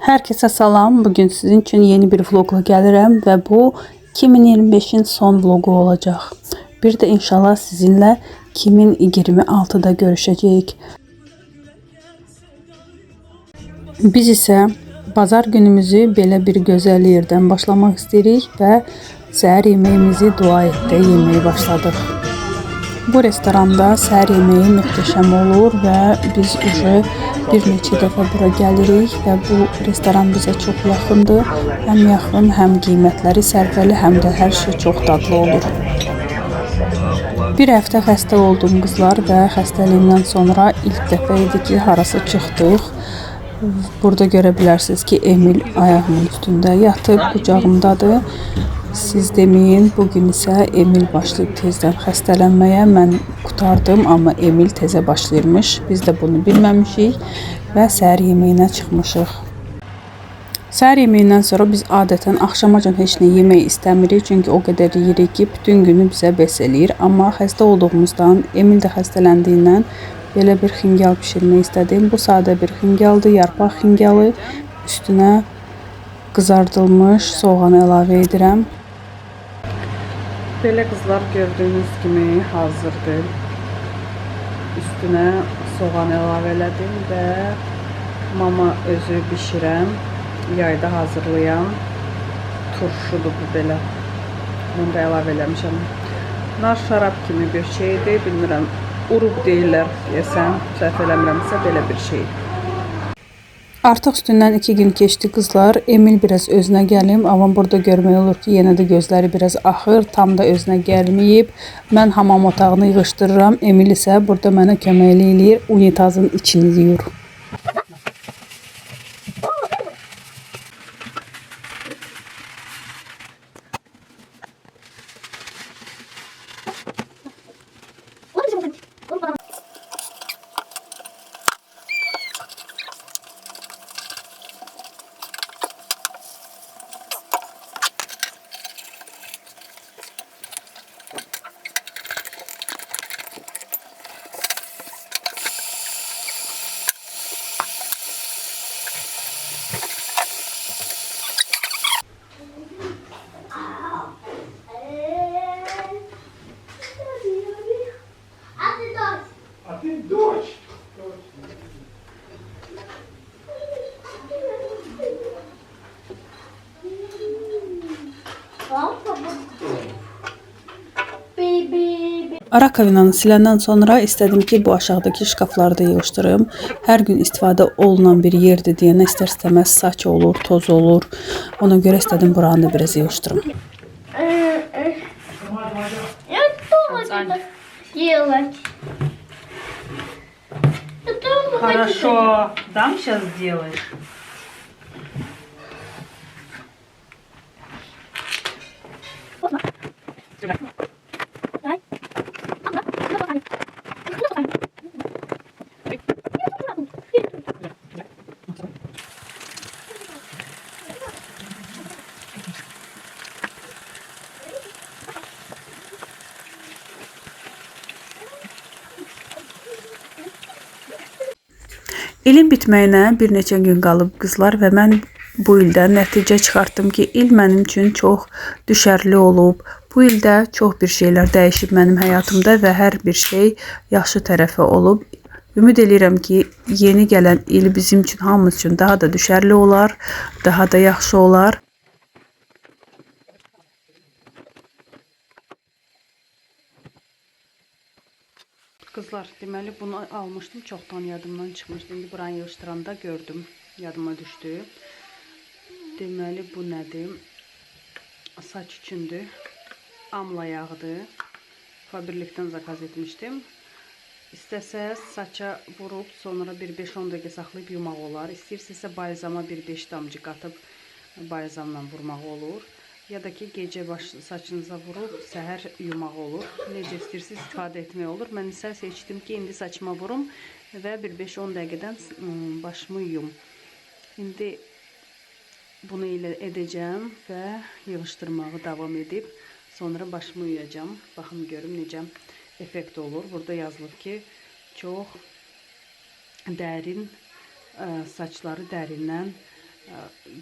Herkese salam. Bugün sizin için yeni bir vlogla gəlirəm və bu 2025'in son vlogu olacaq. Bir de inşallah sizinle 2026'da görüşəcəyik. Biz isə bazar günümüzü belə bir gözəl yerdən başlamaq istəyirik və səhər yeməyimizi dua etdə yeməyə başladıq. Bu restoranda səhər yeməyi möhtəşəm olur və biz bir neçə dəfə bura gəlirik və bu restoran bizə çox yaxındır. Həm yaxın, həm qiymətləri sərfəli, həm də hər şey çox dadlı olur. Bir həftə xəstə oldum qızlar və xəstəliyimdən sonra ilk dəfə idi ki, harasa çıxdıq. Burada görə bilərsiniz ki, Emil ayağımın üstündə yatıb, qucağımdadır. Siz deməyin, bugün isə Emil başlayıb tezdən xəstələnməyə. Mən qutardım, amma Emil tezə başlayırmış. Biz də bunu bilməmişik və səhər yeməyinə çıxmışıq. Səhər yeməyindən sonra biz adətən axşamacan heç nə yemək istəmirik. Çünki o qədər yeyirik ki, bütün günü bizə bəs eləyir. Amma xəstə olduğumuzdan, Emil də xəstələndiyindən belə bir xingal bişirmək istədim. Bu sadə bir xingaldır, yarpaq xingalı. Üstünə qızardılmış soğan əlavə edirəm. Belə qızlar gördüyünüz kimi hazırdır. Üstünə soğan əlavə elədim və mama özü bişirəm. Yayda hazırlayan turşudur bu belə. Onu da əlavə eləmişəm. Nar şarab kimi bir şeydir. Bilmirəm, urub deyirlər deyəsən. Səhv eləmirəmsə belə bir şeydir. Artıq üstündən 2 gün keçdi qızlar. Emil biraz özünə gəlim. Amma burada görmək olur ki, yenə də gözləri biraz axır. Tam da özünə gəlməyib. Mən hamam otağını yığışdırıram. Emil isə burada mənə kömək eləyir. Unitazın içini yuyur. Rakovinanı siləndən sonra istədim ki, bu aşağıdakı şkafları da yığışdırım. Hər gün istifadə olunan bir yerdir deyənə istər-istəməz saç olur, toz olur. Ona görə istədim buranı da biraz yığışdırım. Хорошо, дам сейчас сделаешь. İlin bitməyinə bir neçə gün qalıb qızlar və mən bu ildən nəticə çıxartdım ki, il mənim üçün çox düşərli olub. Bu ildə çox bir şeylər dəyişib mənim həyatımda və hər bir şey yaxşı tərəfi olub. Ümid edirəm ki, yeni gələn il bizim üçün, hamımız üçün daha da düşərli olar, daha da yaxşı olar. Kızlar, deməli bunu almışdım, çoxdan yadımdan çıxmışdı. İndi buranı yığışdıranda gördüm, yadıma düşdü. Deməli bu nədir? Saç üçündür. Amla yağıdır. Faberlikdən zakaz etmişdim. İstəsəz saça vurub sonra bir 5-10 dəqiqə saxlayıb yumaq olar. İstəyirsinizsə balzama bir 5 damcı qatıb balzamla vurmaq olur. Ya da ki gecə saçınıza vurub səhər yumaq olur. Necə istəyirsiniz istifadə etmək olur. Mən isə seçdim ki, indi saçıma vurum və bir 5-10 dəqiqədən başımı yuyum. İndi bunu ilə edəcəm və yığışdırmağı davam edib sonra başımı yuyacağım. Baxın görüm necə effekt olur. Burada yazılır ki, çox dərin saçları dərindən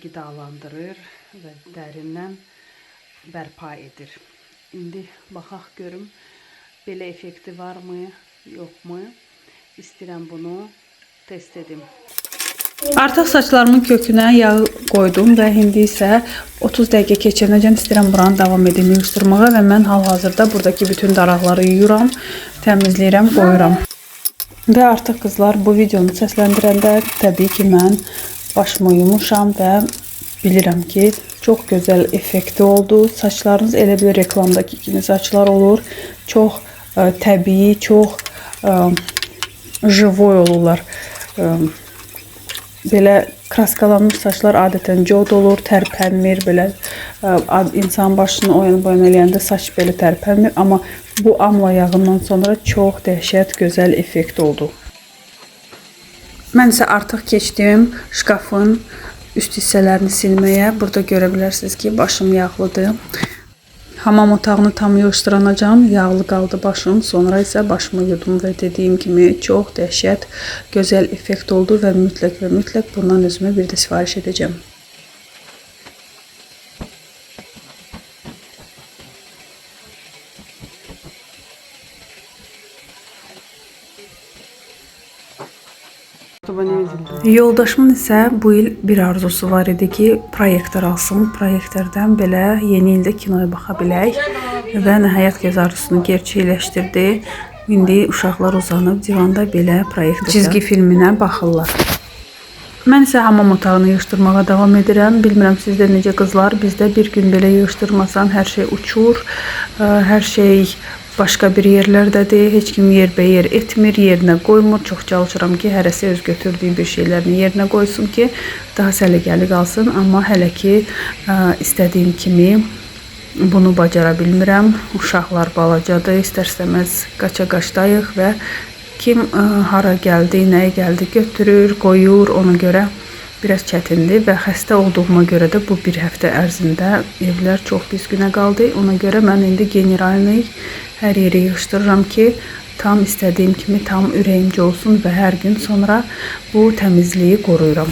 qidalandırır və dərindən bərpa edir. İndi baxaq görüm belə effekti varmı, yoxmu? İstəyirəm bunu test edim. Artıq saçlarımın kökünə yağ qoydum və indi isə 30 dəqiqə keçənəcən istəyirəm buranı davam edim yığışdırmağa və mən hal-hazırda buradakı bütün daraqları yuyuram, təmizləyirəm, qoyuram. Və artıq qızlar bu videonu səsləndirəndə təbii ki mən başımı yumuşam və bilirəm ki çox gözəl effekti oldu. Saçlarınız elə bir reklamdakı kimi saçlar olur. Çox təbii, çox живой olurlar. Belə kraskalanmış saçlar adətən cod olur, tərpənmir, belə insan başını oyan eləyəndə saç belə tərpənmir, amma bu amla yağından sonra çox dəhşət gözəl effekt oldu. Mən isə artıq keçdim şkafın üst hissələrini silməyə. Burada görə bilərsiniz ki, başım yağlıdır. Hamam otağını tam yığışdıranacağım. Yağlı qaldı başım. Sonra isə başımı yudum və dediyim kimi çox dəhşət gözəl effekt oldu və mütləq bundan özümə bir də sifariş edəcəm. Yoldaşımın isə bu il bir arzusu var idi ki, proyektor alsın. Proyektordan belə yeni ildə kinoya baxa bilək və nəhayət göz arzusunu gerçəkləşdirdi. İndi uşaqlar uzanıb divanda belə proyektor çizgi filminə baxırlar. Mən isə hamam otağını yığışdırmağa davam edirəm. Bilmirəm sizdə necə qızlar, bizdə bir gün belə yığışdırmasan hər şey uçur, hər şey başqa bir yerlərdədir, heç kim yerbəyer etmir, yerinə qoymur. Çox çalışıram ki, hərəsi öz götürdüyü bir şeylərini yerinə qoysun ki, daha səliqəli qalsın. Amma hələ ki, istədiyim kimi bunu bacara bilmirəm. Uşaqlar balacadır, istər-istəməz qaça-qaçdayıq və kim hara gəldi, nəyə gəldi götürür, qoyur, ona görə biraz çətindir və xəstə olduğuma görə də bu bir həftə ərzində evlər çox pis günə qaldı. Ona görə mən indi generalni hər yeri yığışdırıram ki, tam istədiyim kimi tam ürəyimcə olsun və hər gün sonra bu təmizliyi qoruyuram.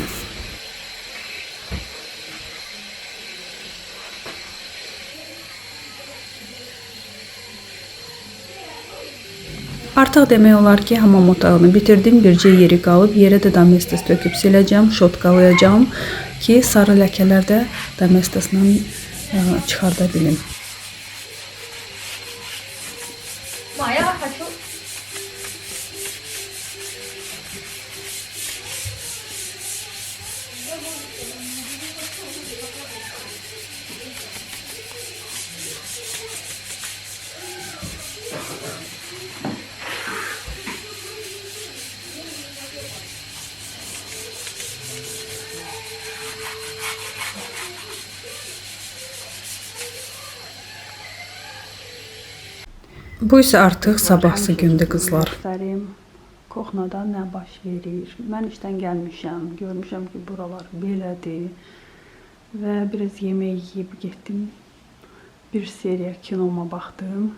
Artıq demək olar ki, hamam otağını bitirdim. Bircə yeri qalıb, yerə də domestos töküb siləcəm, şotkalayacağım ki, sarı ləkələr də domestosla çıxarda bilim. Bu isə artıq sabahsı gündür qızlar. Koxnada nə baş verir? Mən işdən gəlmişəm, görmüşəm ki, buralar belədir və biraz yemək yeyib getdim. Bir seriya kinoma baxdım.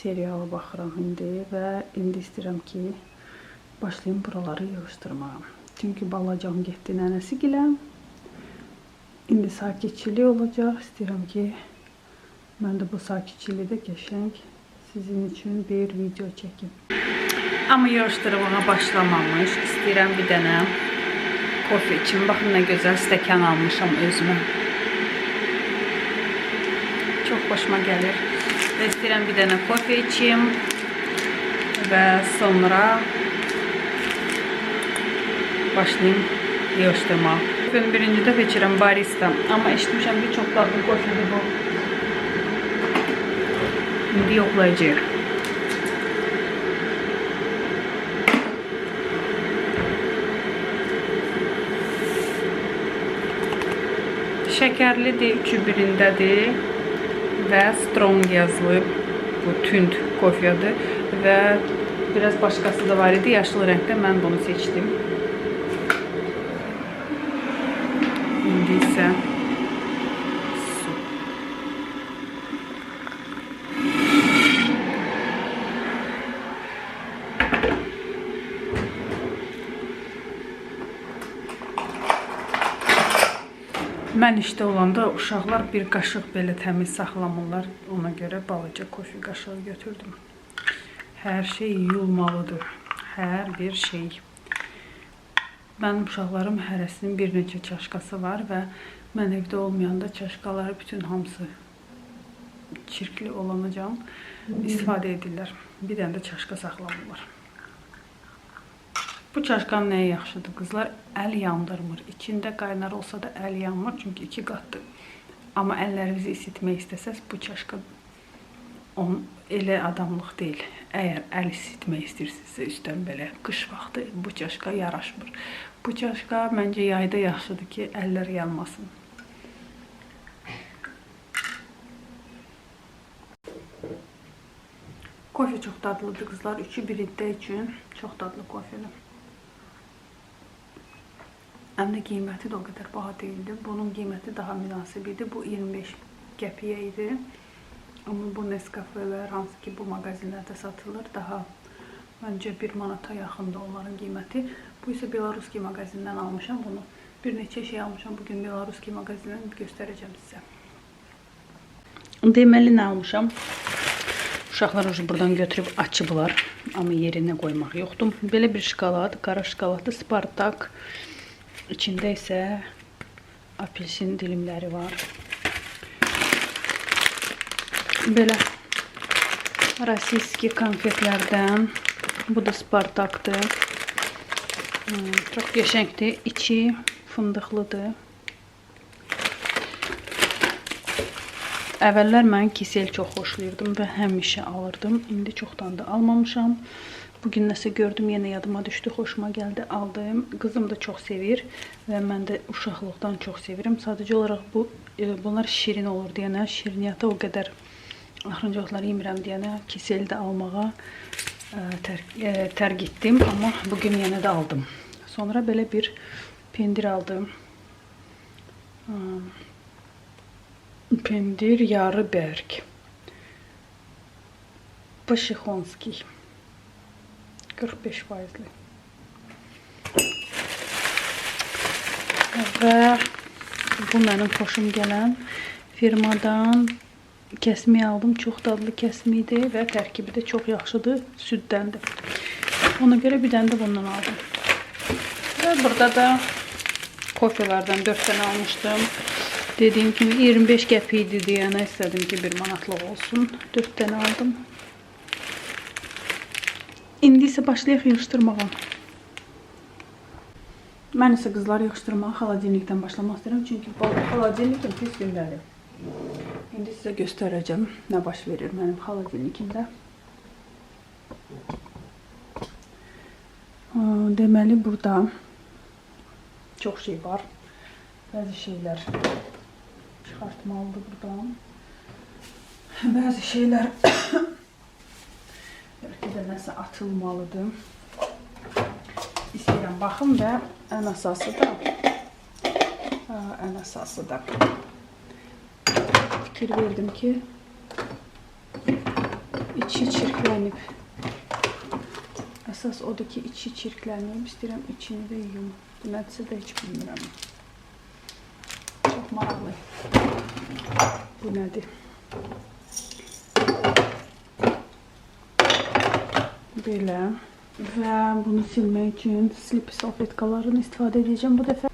Seriyalı baxıram indi və indi istəyirəm ki, başlayım buraları yığışdırmağa. Çünki balacan getdi nənəsi gilə. İndi sakitçilik olacaq. İstəyirəm ki, mən də bu sakitçilikdə qəşəng sizin üçün bir video çəkim. Amma yığışdırmağa başlamamış. İstəyirəm bir dənə kofe içim. Baxın nə gözəl stəkan almışam özümə. Çox xoşuma gəlir. Və istəyirəm bir dənə kofe içim və sonra başlayayım yığışdırmağa. Kofenin birinci dəfə içirəm barista. Amma eşitmişəm ki, çox dadlı kofedir bu. İndi yoxlayacağıq. Şəkərlidir, üçü birindədir və strong yazılıb. Bu tünd kofyadır və biraz başqası da var idi, yaşlı rəngdə. Mən bunu seçdim. İndi isə Mən işdə olanda uşaqlar bir qaşıq belə təmiz saxlamırlar. Ona görə balaca kofe qaşığı götürdüm. Hər şey yuyulmalıdır. Hər bir şey. Mənim uşaqlarım hərəsinin bir neçə çaşkası var və mən evdə olmayanda çaşkaları bütün hamısı çirkli olanacaq istifadə edirlər. Bir dənə də çaşka saxlamırlar. Bu çaşkanın nəyə yaxşıdır qızlar? Əl yandırmır. İçində qaynar olsa da əl yanmır çünki 2 qatdır. Amma əllərinizi isitmək istəsəz bu çaşka elə adamlıq deyil. Əgər əl isitmək istəyirsinizsə üstdən belə qış vaxtı bu çaşka yaraşmır. Bu çaşka məncə yayda yaxşıdır ki, əllər yanmasın. Kofe çox dadlıdır qızlar. 3'ü 1'də üçün çox dadlı kofedir. Həm də qiyməti də o qədər baha deyildi. Bunun qiyməti daha münasib idi. Bu 25 qəpiyə idi. Amma bu Nescafe'lər hansı ki bu mağazinlərdə satılır. Daha məncə 1 manata yaxındır onların qiyməti. Bu isə Belaruski mağazindən almışam. Bunu bir neçə şey almışam. Bugün Belaruski mağazindən göstərəcəm sizə. Deməli nə almışam? Uşaqlar buradan götürüb açıblar. Amma yerinə qoymaq yoxdur. Belə bir şokolad, qara şokoladlı Spartak. İçində isə apelsin dilimləri var. Belə Rasiski konfetlərdən. Bu da Spartakdır. Çox qəşəngdir. İçi fındıqlıdır. Əvvəllər mən kisel çox xoşlayırdım və həmişə alırdım. İndi çoxdan da almamışam. Bugün nəsə gördüm, yenə yadıma düşdü, xoşuma gəldi, aldım. Qızım da çox sevir və mən də uşaqlıqdan çox sevirəm. Sadəcə olaraq bunlar şirin olur deyənə, şirniyyata o qədər axırıncı vaxtlar yemirəm deyənə kisel də almağa tərk etdim, amma bugün yenə də aldım. Sonra belə bir pendir aldım. Pendir yarı berk. Paşixonski. 45%. Və bu mənim xoşum gələn firmadan kəsmi aldım. Çox dadlı kəsmidir və tərkibi də çox yaxşıdır. Süddəndir. Ona görə bir dənə də bundan aldım. Və burada da kofelərdən 4 dənə almışdım. Dediyim kimi 25 qəpik idi deyənə istədim ki 1 manatlıq olsun. 4 dənə aldım. İndi isə başlayaq yığışdırmağa. Mən isə qızlar yığışdırmağa xaladelnikdən başlamaq istəyirəm. Çünki xaladelnikim pis gündədir. İndi sizə göstərəcəm nə baş verir mənim xaladelnikimdə. Deməli burada çox şey var. Bəzi şeylər çıxartmalıdır buradan. Bəzi şeylər belki də nəsə atılmalıdır. İstəyirəm baxım və ən əsası da fikir verdim ki içi çirklənib. Əsas odur ki içi çirklənib. İstəyirəm içini də yuyum. Bu nədirsə də heç bilmirəm. Çox maraqlı. Bu nədir? Belə. Və bunu silmək üçün slip salfetkalarını istifadə edəcəm bu dəfə.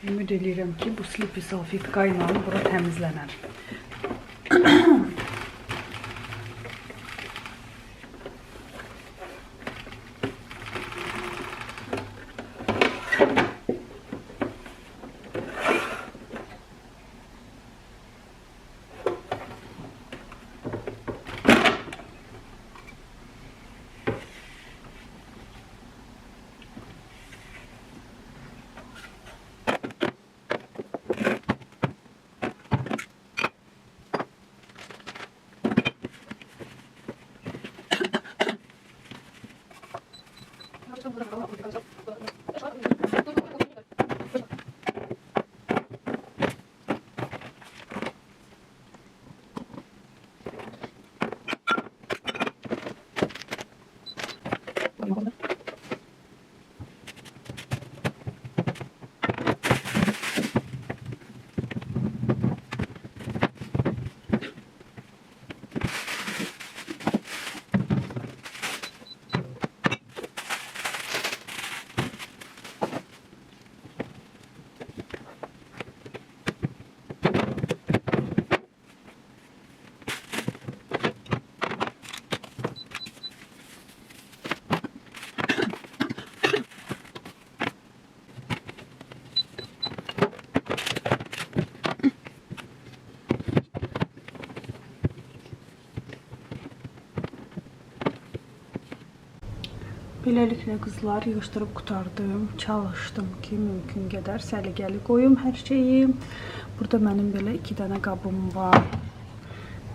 Ümid edirəm ki bu slip salfetka ilə bura təmizlənər. Beləliklə qızlar yığışdırıb qurtardım. Çalışdım ki, mümkün qədər səliqəli qoyum hər şeyi. Burada mənim belə 2 dənə qabım var.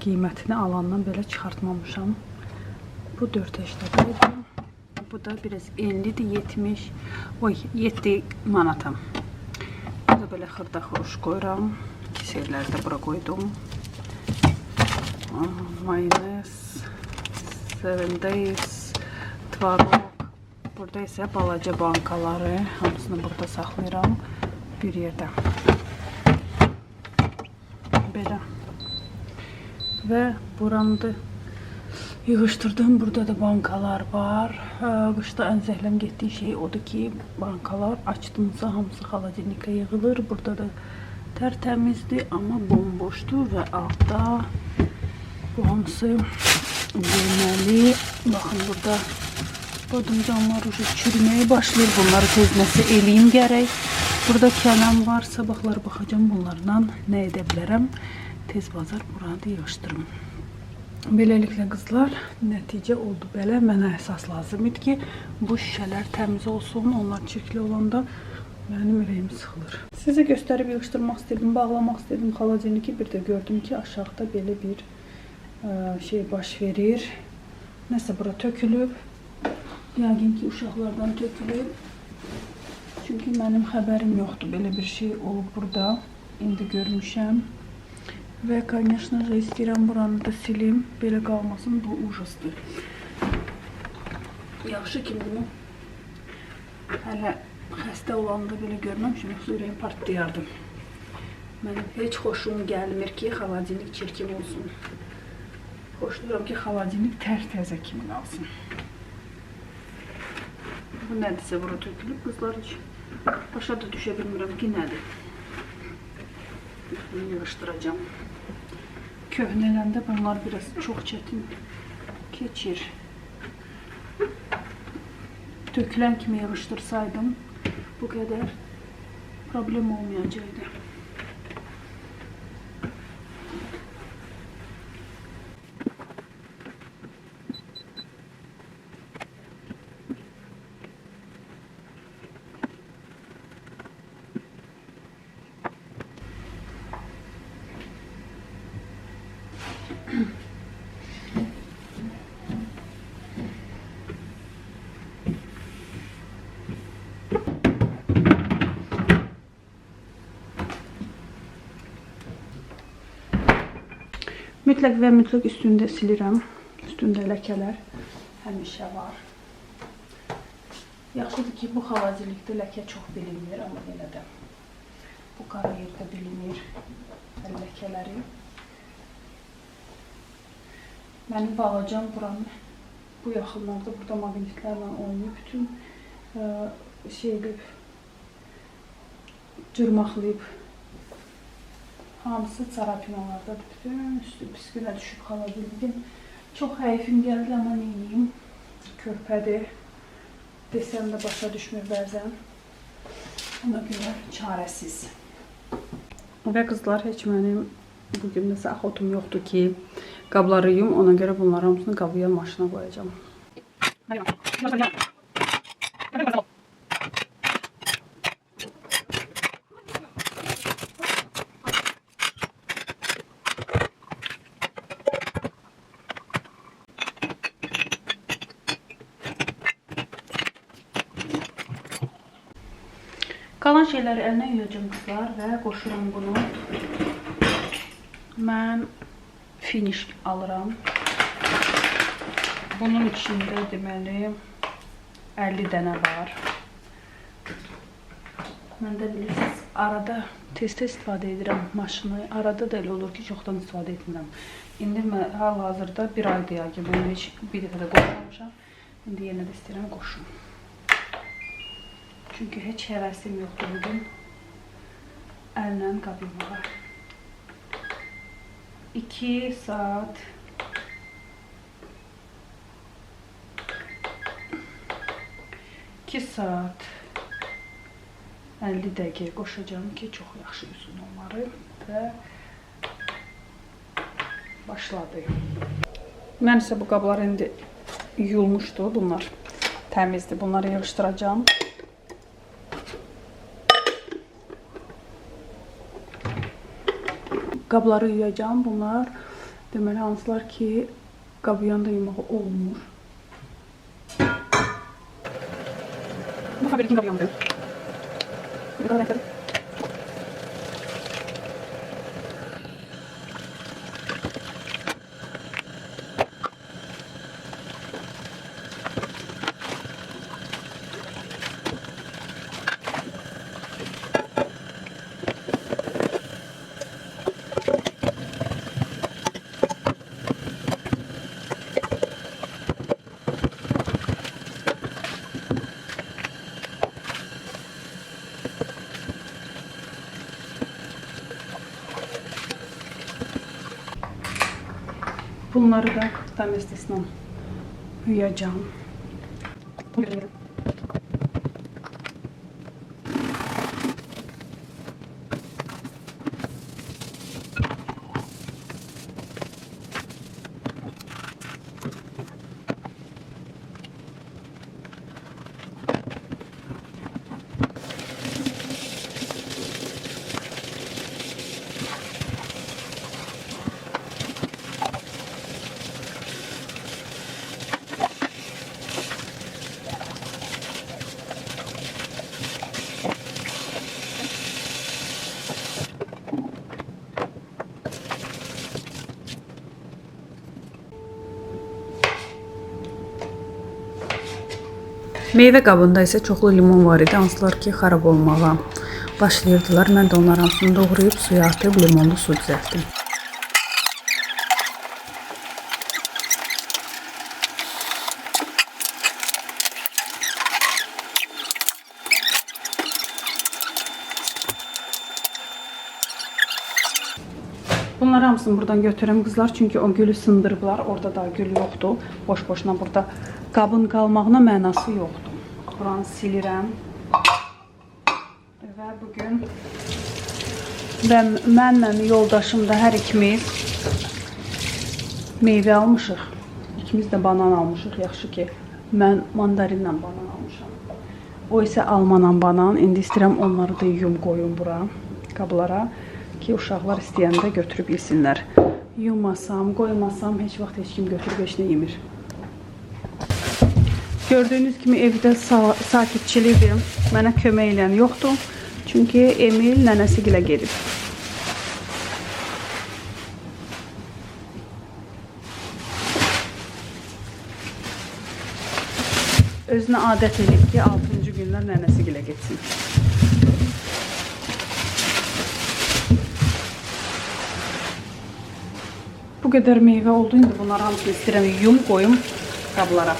Qiymətini alandan belə çıxartmamışam. Bu 4,80. Bu da biraz enlidir, 70. Oy, 7 manatam. Bu da belə xırda xuruş qoyuram. Kisirləri də bura qoydum. Mayonez, 7 Days, tvarog. Burada isə balaca bankaları, hamısını burada saxlayıram bir yerdə. Belə. Və buramda yığışdırdım. Burada da bankalar var. Qışda ən zəhləm getdiyi şey odur ki, bankalar açdımsa hamısı xaladenika yığılır. Burada da tərtəmizdir, amma bomboşdur və altda bu hamısı yeməli. Baxın, burada badımcanlar çürüməyə başlayır. Bunları tez nəsə eləyim gərək. Burada kələm var. Sabahlar baxacağım bunlarla nə edə bilərəm. Tez bazar burada yığışdırım. Beləliklə qızlar, nəticə oldu belə. Mənə əsas lazım idi ki, bu şişələr təmiz olsun. Onlar çirkli olanda mənim ürəyim sıxılır. Sizə göstərib yığışdırmaq istedim, bağlamaq istedim xaladeniki. Bir də gördüm ki, aşağıda belə bir şey baş verir. Nəsə bura tökülüb. Yəqin ki, uşaqlardan tökülüb. Çünki mənim xəbərim yoxdur. Belə bir şey olub burada. İndi görmüşəm. Və, конечно же, istəyirəm buranı da silim. Belə qalmasın, bu ujasdır. Yaxşı ki, bunu hələ xəstə olanda belə görməmişim. Yoxsa ürəyim partlayardım. Mənim heç xoşum gəlmir ki, xaladenik çirkin olsun. Xoşluyorum ki, xaladenik tərzə kimi qalsın. Bu nədirsə bura tökülüb, qızlar heç başa da düşə bilmirəm ki, nədir. Bunu yığışdıracağım. Köhnələndə bunlar biraz çox çətin keçir. Tökülən kimi yığışdırsaydım, bu qədər problem olmayacaqdı. Mütləq və mütləq üstündə silirəm. Üstündə ləkələr həmişə var. Yaxşıdır ki, bu xaladelikdə ləkə çox bilinmir, amma yenə də bu qara yerdə bilinir ləkələri. Mənim balacam buranı bu yaxınlarda burada maqnitlərlə oynayıb bütün şeylib, cırmaqlayıb. Hamısı çarapinalardadır. Bütün üstü biskülə düşüb xaladelikdən. Çox həyifim gəldi, amma neyim? Körpədir. Desəm də başa düşmür bəzən. Ona görə çarəsiz. Və qızlar, heç mənim bugün nəsə axotum yoxdur ki, qabları yuyum. Ona görə bunları hamısını qabıya, maşına qoyacağım. Qalan şeyləri əlinə yuyacağım qızlar və qoşuram bunu. Mən finish alıram. Bunun içində deməli 50 dənə var. Mən də bilirsiniz, arada tez-tez istifadə edirəm maşını. Arada da elə olur ki, çoxdan istifadə etmirəm. İndi mən hal-hazırda bir aydır ya ki, bunu heç bir dəfə də qoşmamışam. İndi yenə də istəyirəm qoşum. Çünki heç həvəsim yoxdur bugün əllə qabımağa. 2 saat saat 50 dəqiqə qoşacağım ki, çox yaxşı yusun onları və başladı. Mən isə bu qablar indi yuyulmuşdu bunlar. təmizdir. Bunları yığışdıracağım. Qabları yuyacağım. Bunlar deməli hansılar ki qabı yanda yumağı olmur. Bu xəbərkin qabı yandı. Bunları da domestosla yuyacağım. Meyvə qabında isə çoxlu limon var idi. Hansılar ki xarab olmağa başlayırdılar. Mən də onların hamısını doğrayıb suya atıb limonlu su düzəltdim. Bunları hamısını buradan götürəm qızlar. Çünki o gülü sındırıblar. Orada da gül yoxdur. Boş-boşuna burada qabın qalmağına mənası yoxdur. Buranı silirəm. Və bugün mənlə yoldaşım da hər ikimiz meyvə almışıq. İkimiz də banan almışıq. Yaxşı ki, mən mandarinlə banan almışam. O isə almanla banan. İndi istəyirəm onları da yum qoyum bura qablara ki, uşaqlar istəyəndə götürüb yesinlər. Yumasam, qoymasam heç vaxt heç kim götürüb heç nə yemir. Gördüyünüz kimi evdə sakitçilikdir. Mənə kömək edən yoxdur. Çünki Emil nənəsi gilə gedib. Özünə adət edib ki, 6-cı günlər nənəsi gilə getsin. Bu qədər meyvə oldu. İndi bunları hamısını istəyirəm yum qoyum qablara.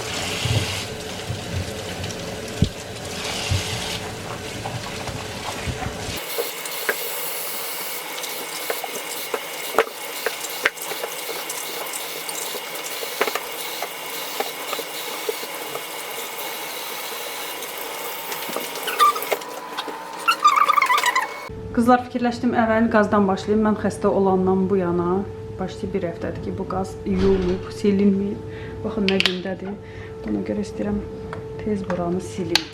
Qızlar fikirləşdim əvvəl qazdan başlayayım. Mən xəstə olandan bu yana başlayıb bir həftədir ki, bu qaz yumub, silinməyib. Baxın nə gündədir. Ona görə istəyirəm tez buranı silim.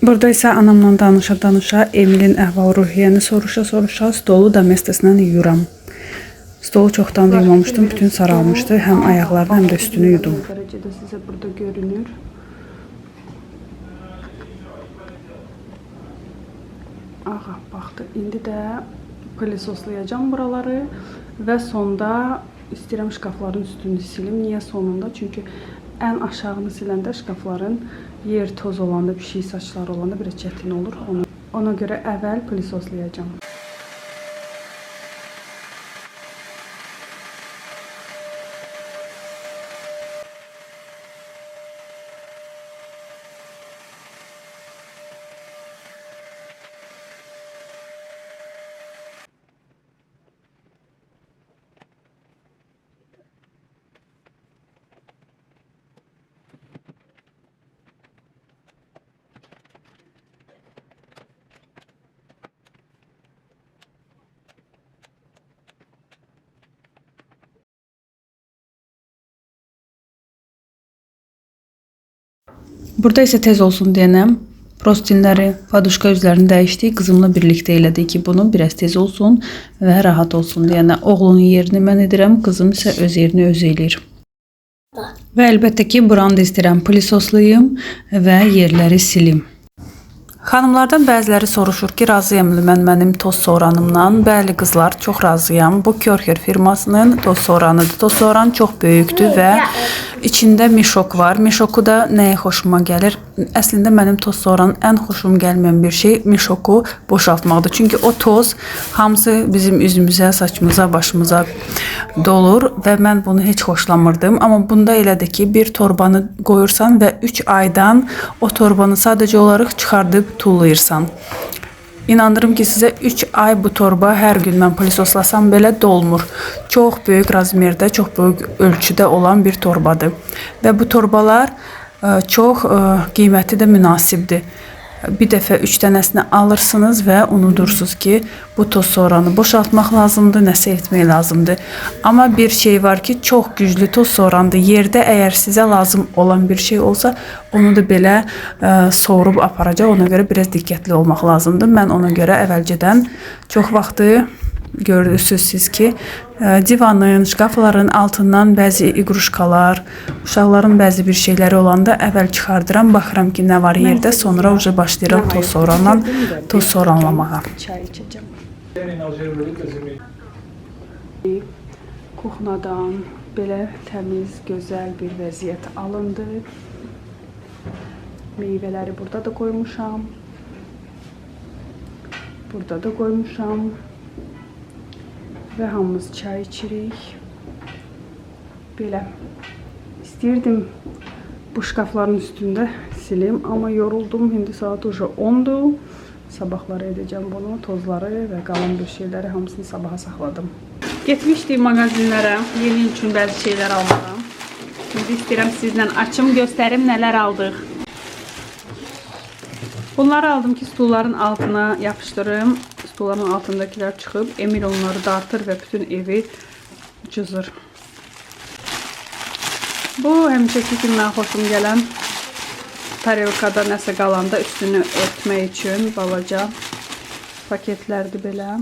Burada isə anamla danışa-danışa Emilin əhval-ruhiyyəni soruşa-soruşa stolu domestosla yuyuram. Stolu çoxdan da yumamışdım, bütün saralmışdı. Həm ayaqlarını, həm də üstünü yudum. Dərəcədə sizə burada görünür. Aha, baxdı. İndi də plisoslayacağım buraları və sonda istəyirəm şkafların üstünü silim. Niyə sonunda? Çünki ən aşağını siləndə şkafların yer toz olanda, bir şey saçları olanda biraz çətin olur. Onu Ona görə əvvəl plisoslayacağam. Burada isə tez olsun deyənəm. Prostinləri, paduşka üzlərini dəyişdik. Qızımla birlikdə elədik ki, bunu biraz tez olsun və rahat olsun deyənə. Oğlunun yerini mən edirəm, qızım isə öz yerini özü eləyir. Və əlbəttə ki, buranı da istəyirəm plisoslayım və yerləri silim. Xanımlardan bəziləri soruşur ki, razıyam mən mənim toz soğranımdan. Bəli qızlar, çox razıyam. Bu Körher firmasının toz soğranıdır. Toz soğran çox böyükdür və içində mişok var. Mişoku da nəyə xoşuma gəlir? Əslində mənim toz soğranın ən xoşum gəlməyən bir şey mişoku boşaltmaqdır. Çünki o toz hamısı bizim üzümüzə, saçımıza, başımıza dolur və mən bunu heç xoşlamırdım. Amma bunda elədir ki, bir torbanı qoyursan və 3 aydan o torbanı sadəcə olaraq çıxardıb tullayırsan. İnandırım ki, sizə 3 ay bu torba hər gün mən plisoslasam belə dolmur. Çox böyük razmerdə, çox böyük ölçüdə olan bir torbadır. Və bu torbalar çox qiyməti də münasibdir. Bir dəfə 3 dənəsini alırsınız və unudursunuz ki, bu toz soğranı boşaltmaq lazımdır, nəsə etmək lazımdır. Amma bir şey var ki, çox güclü toz soğrandır. Yerdə əgər sizə lazım olan bir şey olsa, onu da belə soğurub aparacaq. Ona görə biraz diqqətli olmaq lazımdır. Mən ona görə əvvəlcədən çox vaxtı görürsünüz siz ki, divanın, şkafların altından bəzi iqruşkalar, uşaqların bəzi bir şeyləri olanda əvvəl çıxardıram, baxıram ki, nə var yerdə, sonra uca başlayıram toz soğranlamağa. Çay içəcəm. Kuxnadan belə təmiz, gözəl bir vəziyyət alındı. Meyvələri burada da qoymuşam. Burada da qoymuşam. Və hamımız çay içirik. Belə. İstəyirdim bu şkafların üstündə silim, amma yoruldum. İndi saat uca 10'dur. Sabahları edəcəm bunu, tozları və qalan bir şeyləri hamısını sabaha saxladım. Getmişdim mağazinlərə, yeni üçün bəzi şeylər almağa. Şimdi istəyirəm sizlə açım, göstərim nələr aldıq. Bunları aldım ki, stulların altına yapışdırım. Stulların altındakilər çıxıb, Emil onları dartır və bütün evi cızır. Bu həmişəki kimi mən xoşum gələn tarelkada nəsə qalanda üstünü örtmək üçün balaca paketlərdir belə.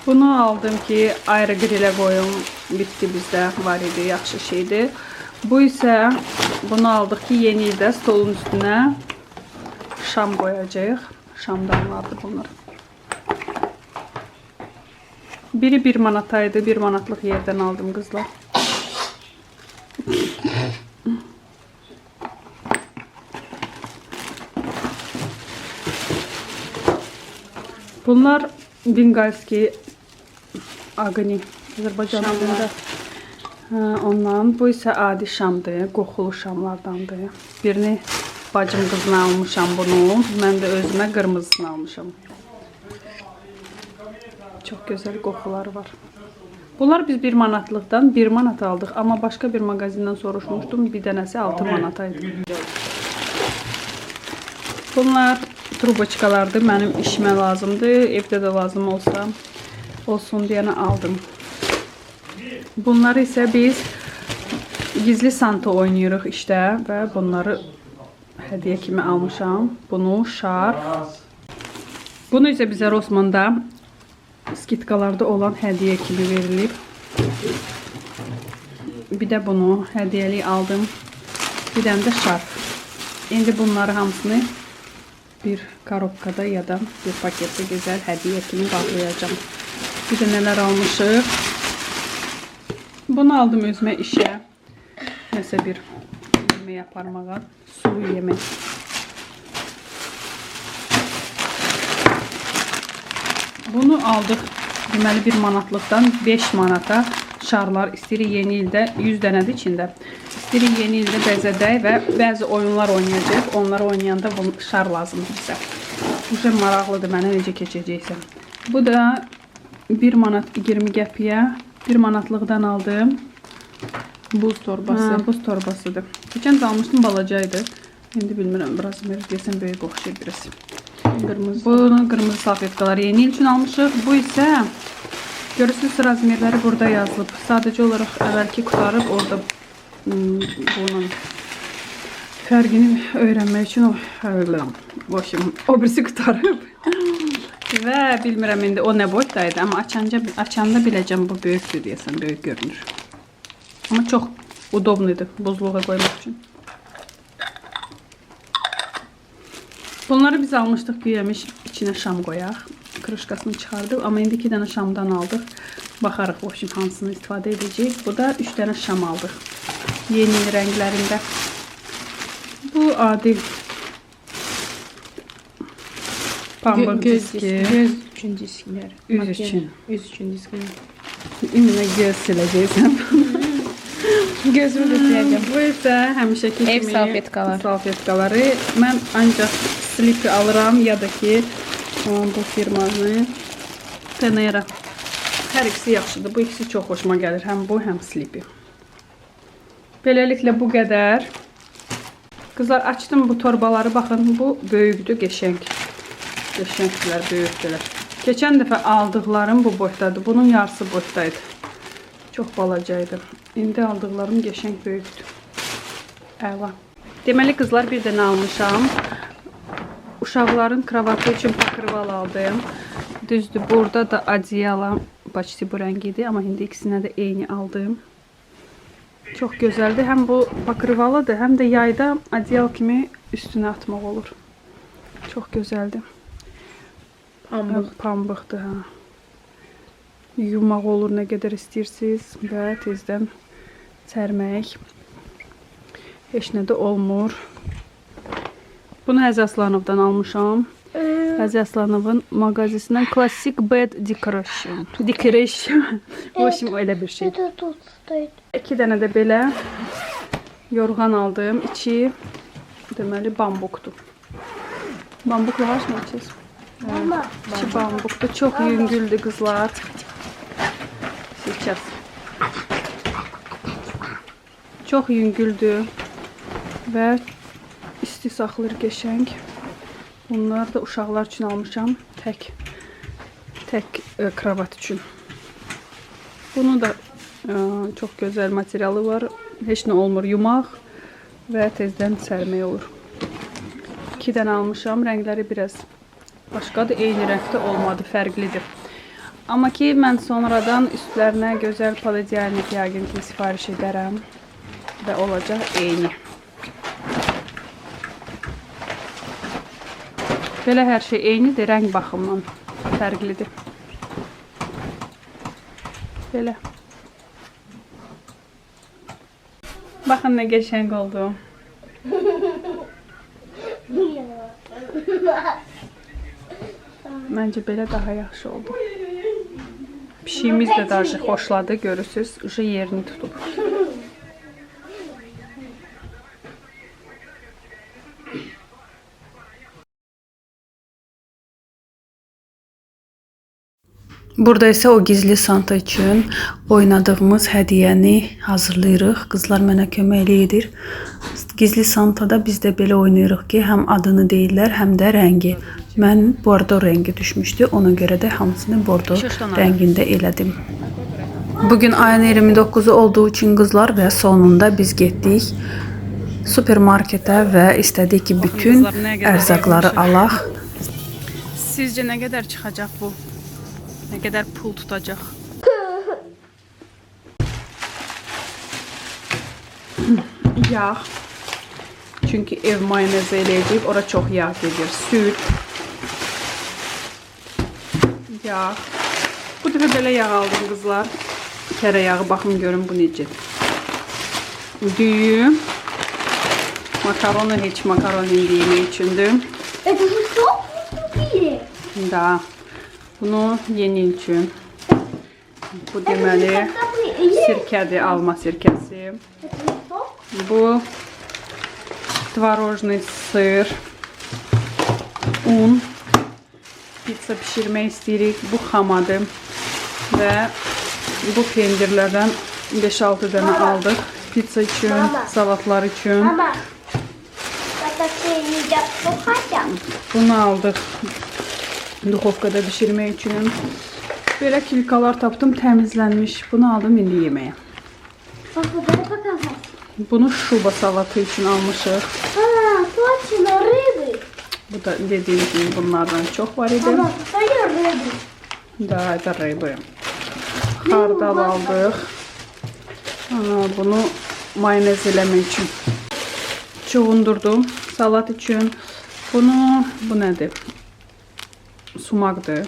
Bunu aldım ki, ayrı grilə qoyum. Bitdi bizdə, var idi, yaxşı şeydir. Bu isə, bunu aldıq ki, yeni ildə stolun üstünə şam qoyacağıq. Şamdanlardır bunlar. Biri 1 manataydı, 1 manatlıq yerdən aldım qızlar. Bunlar Bingalski Agni, Azərbaycan adında. Ondan. Bu isə adi şamdır, qoxulu şamlardandır. Birini bacım qızına almışam bunu. Mən də özümə qırmızısını almışam. Çox gözəl qoxuları var. Bunlar biz 1 manatlıqdan 1 manat aldıq. Amma başqa bir mağazindən soruşmuşdum. Bir dənəsi 6 manataydı. Bunlar truboçkalardır. Mənim işimə lazımdır. Evdə də lazım olsun deyənə aldım. Bunları isə biz gizli santa oynayırıq işdə və bunları hədiyyə kimi almışam. Bunu şarf. Bunu isə bizə Rossmanda skitkalarda olan hədiyyə kimi verilib. Bir də bunu hədiyyəlik aldım. Bir dənə də şarf. İndi bunları hamısını bir korobkada ya da bir paketdə gözəl hədiyyə kimi bağlayacağım. Bir də nələr almışıq. Bunu aldım özümə işə. Nəsə bir yemək aparmağa. Sulu yemək. Bunu aldıq. Deməli 1 manatlıqdan 5 manata şarlar istəyirik yeni ildə 100 dənədir içində. İstəyirik yeni ildə bəzədək və bəzi oyunlar oynayacaq. Onları oynayanda bu şar lazımdır bizə. Bu şey maraqlıdır mənə necə keçəcəksən. Bu da 1 manat 20 qəpiyə 1 manatlıqdan aldım. Buz torbası. Buz torbasıdır. Geçən də almışdım balacaydı. İndi bilmirəm biraz deyəsən böyük oxşayır biraz. Qırmızı. Bunun qırmızı salfetkalar yeni il üçün almışıq. Bu isə görürsünüz razmerləri burada yazılıb. Sadəcə olaraq əvvəlki qutarıb orada bunun fərqini öyrənmək üçün o birisi qutarıb. Və bilmirəm indi o nə boyutdaydı, amma açanda biləcəm bu böyükdür deyəsən, böyük görünür. Amma çox udobludur buzluğa qoymaq üçün. Bunları biz almışdıq güyəmiş içinə şam qoyaq. Krışkasını çıxardıq, amma indi 2 dənə şamdan aldıq. Baxarıq hansını istifadə edəcəyik. Bu da 3 dənə şam aldıq. Yeni rənglərində. Bu adi pambıq diski. Göz üçün disklər. Üz üçün. Üz üçün disklər. İndi göz siləcəksən. Gözümü də siləcəm. Bu isə həmişəki Ev kimi salfetkaları. Mən ancaq Sleepy alıram ya da ki bu firmanı Tenera. Hər ikisi yaxşıdır. Bu ikisi çox xoşuma gəlir. Həm bu, həm Sleepy. Beləliklə bu qədər. Qızlar açdım bu torbaları. Baxın bu böyükdür, qəşəng. Qəşəngdilər, böyükdülər. Keçən dəfə aldıqlarım bu boydadır. Bunun yarısı boydaydı. Çox balacaydı. İndi aldıqlarım qəşəng böyükdür. Əla. Deməli qızlar bir dənə almışam. Uşaqların kravatı üçün pakırval aldım. Düzdür, burada da adiyala başçı bu rəngidir. Amma indi ikisinə də eyni aldım. Çox gözəldir. Həm bu pakırvalıdır, həm də yayda adiyal kimi üstünə atmaq olur. Çox gözəldir. Pambıqdır. Yumaq olur nə qədər istəyirsiniz və tezdən çərmək. Heç nə də olmur. Bunu Həzi Aslanovdan almışam. Həzi Aslanovun mağazasından Classic Bed Decoration. Bu şimdi öyle bir şey. 2 dənə də belə yorğan aldım. İçi deməli bambukdur. Bambukla var mı içiniz? İçi bambukdur. Çox yüngüldür qızlar. Сейчас. Çox yüngüldür və isti saxlayır qəşəng. Bunlar da uşaqlar üçün almışam. Tək kravat üçün. Bunun da çox gözəl materialı var. Heç nə olmur, yumaq və tezdən sərmək olur. 2 dənə almışam. Rəngləri biraz başqadır. Eyni rəngdə olmadı, fərqlidir. Amma ki mən sonradan üstlərinə gözəl paledialnik yəqin ki sifariş edərəm və olacaq eyni. Belə hər şey eynidir, rəng baxımından fərqlidir. Belə. Baxın nə qəşəng oldu. Məncə belə daha yaxşı oldu. Pişiyimiz də daha xoşladı, görürsünüz, uje yerini tutub. Burada isə o gizli Santa üçün oynadığımız hədiyyəni hazırlayırıq. Qızlar mənə kömək edir. Gizli Santada biz də belə oynayırıq ki, həm adını deyirlər, həm də rəngi. Mən bordo rəngi düşmüşdü. Ona görə də hamısını bordo rəngində elədim. Bugün ayın 29-u olduğu üçün qızlar və sonunda biz getdik supermarketə və istədik ki, bütün ərzaqları alaq. Sizcə nə qədər çıxacaq bu? Nə qədər pul tutacaq? Yağ. Çünki ev mayonezi eləyəcəyik. Ora çox yağ gedir. Süt. Yağ. Bu dəfə belə yağ aldım qızlar. Tereyağı baxın görün bu necədir. Düyü. Makaronu heç makaron indi yemək üçündür. Это же сок купили. Da. Bunu yeni üçün. Bu deməli Когда мы ели, sirkədir, alma sirkəsi. это не сок. Bu tvarojный sır, un, pizza pişirmək istəyirik. Bu xamadır və bu pendirlərdən 5-6 dənə aldıq. Pizza üçün, salatlar üçün. Мама, это все едят, что хотят. Bunu aldıq duxovkada pişirmək üçün. Belə kilkalar tapdım, təmizlənmiş. Bunu aldım indi yeməyə. Папа, дай показать. Bunu şuba salatı üçün almışıq. Точно, рыбы. Bu da dediyim kimi bunlardan çox var idi. Мама, посмотри, рыбы. Daha da rəybə. Xardal aldıq. Bunu mayonez eləmək üçün. Çoğundurdum. Salat üçün. Bu nədir? Sumaqdır.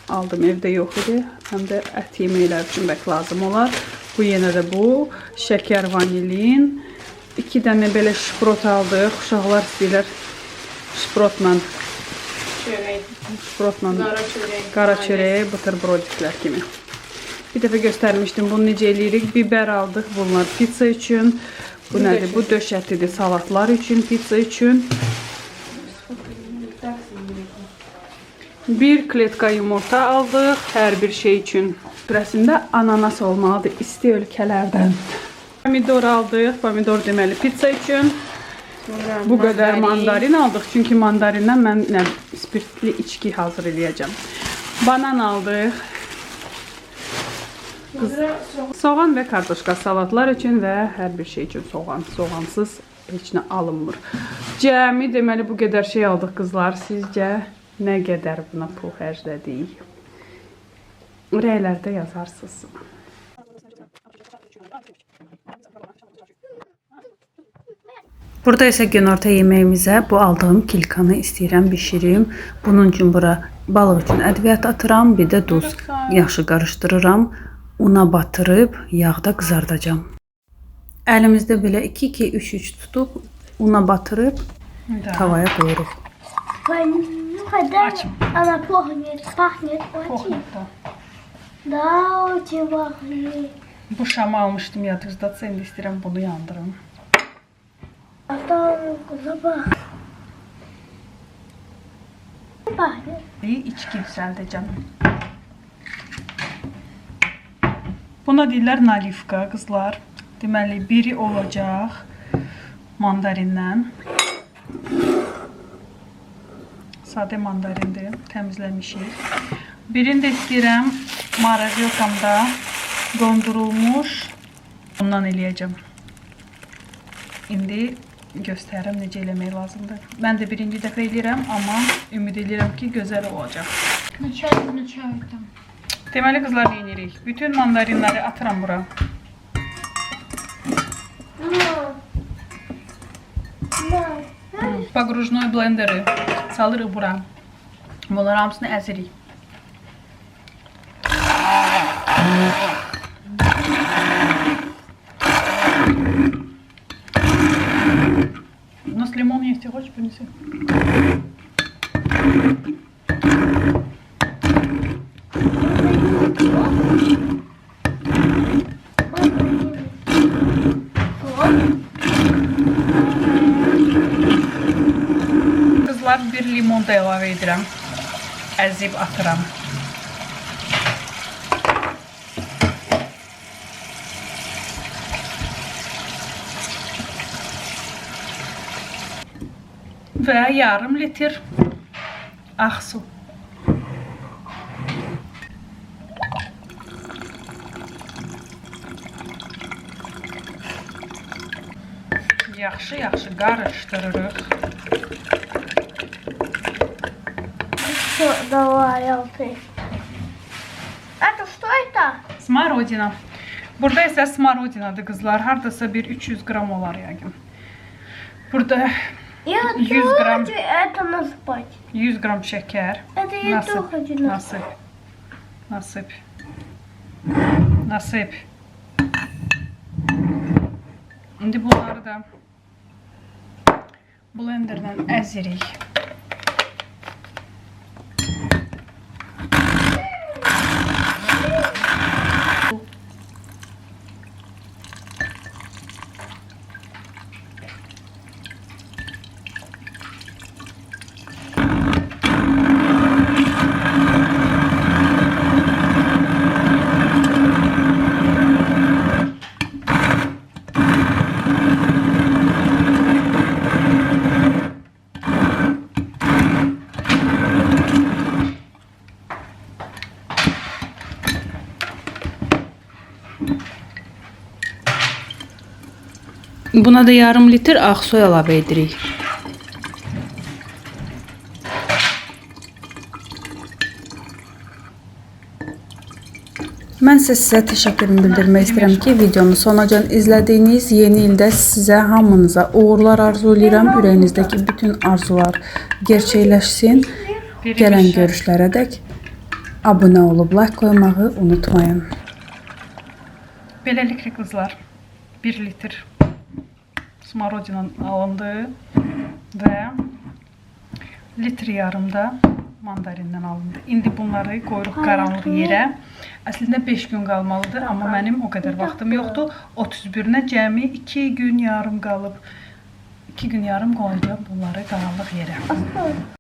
Aldım, evdə yox idi. Həm də ət yeməklər üçün bək lazım olar. Bu yenə də bu. Şəkər, vanilin. 2 dənə belə şprot aldıq. Uşaqlar istəyirlər şprotla. Şprotla. Qara çörək, buterbrodiklər kimi. Bir dəfə göstərmişdim. Bunu necə eləyirik? Biber aldıq. Bunlar pizza üçün. Bu nədir? Bu döş ətidir. Salatlar üçün, pizza üçün. Bir kletka yumurta aldıq. Hər bir şey üçün. Burasında ananas olmalıdır. İsti ölkələrdən. Pomidor aldıq. Pomidor deməli pizza üçün. Bu qədər mandarin aldıq. Çünki mandarindən mən spirtli içki hazır eləyəcəm. Banan aldıq. Soğan və kartoşka salatlar üçün və hər bir şey üçün soğan. Soğansız heç nə alınmır. Cəmi deməli bu qədər şey aldıq qızlar. Sizcə nə qədər buna pul xərclədik? Rəylərdə yazarsınız. Burada isə günorta yeməyimizə bu aldığım kilkanı istəyirəm bişirim. Bunun üçün bura balıq üçün ədviyyat atıram, bir də duz. Yaxşı qarışdırıram. Una batırıb yağda qızardacağım. Əlimizdə belə 2-2-3-3 tutub una batırıb tavaya qoyuruq. Ну, когда она пахнет очень. Да, очень пахнет. Bu şamı almışdım yadınızda, indi istəyirəm bunu yandırım. А там запах. Пахнет. İçki düzəldəcəm. Buna deyirlər nalivka qızlar. Deməli biri olacaq mandarindən. Sadə mandarindir, təmizləmişik. Birini də istəyirəm maravilkamda dondurulmuş. Ondan eləyəcəm. İndi göstərim necə eləmək lazımdır. Mən də birinci dəfə eləyirəm, amma ümid edirəm ki, gözəl olacaq. Начальник там. Deməli qızlar eləyirik. Bütün mandarinləri atıram bura. Pogrujnoy blenderi salırıq bura. Bunların hamısını əzirik. У нас лимон есть, ты хочешь принеси? Kızlar bir limon da əlavə edirəm. Əzib atıram. Və yarım litr ağ su. Yaxşı qarışdırırıq. Все, давай, Алтay. Это что это? Smarodina. Burada isə smarodinadır qızlar. Hardasa bir 300 qram olar yəqin. Burada Я 100 грамм. хочу это насыпать. 100 qram şəkər. Это я тоже хочу насыпать. Nasip. İndi bunları da blenderdən əzirik. Buna da yarım litr ağ su əlavə edirik. Mən sizə təşəkkürümü bildirmək istəyirəm ki, videomu sonacan izlədiyiniz yeni ildə sizə hamınıza uğurlar arzu edirəm. Ürəyinizdəki bütün arzular gerçəkləşsin. Gələn görüşlərədək abunə olub like qoymağı unutmayın. Beləliklə qızlar, 1 litr smarodina alındı və litr yarımda mandarindən alındı. İndi bunları qoyuruq qaranlıq yerə. Əslində 5 gün qalmalıdır, amma mənim o qədər vaxtım yoxdur. 31-nə cəmi 2 gün yarım qalıb. 2 gün yarım qoyacağım bunları qaranlıq yerə.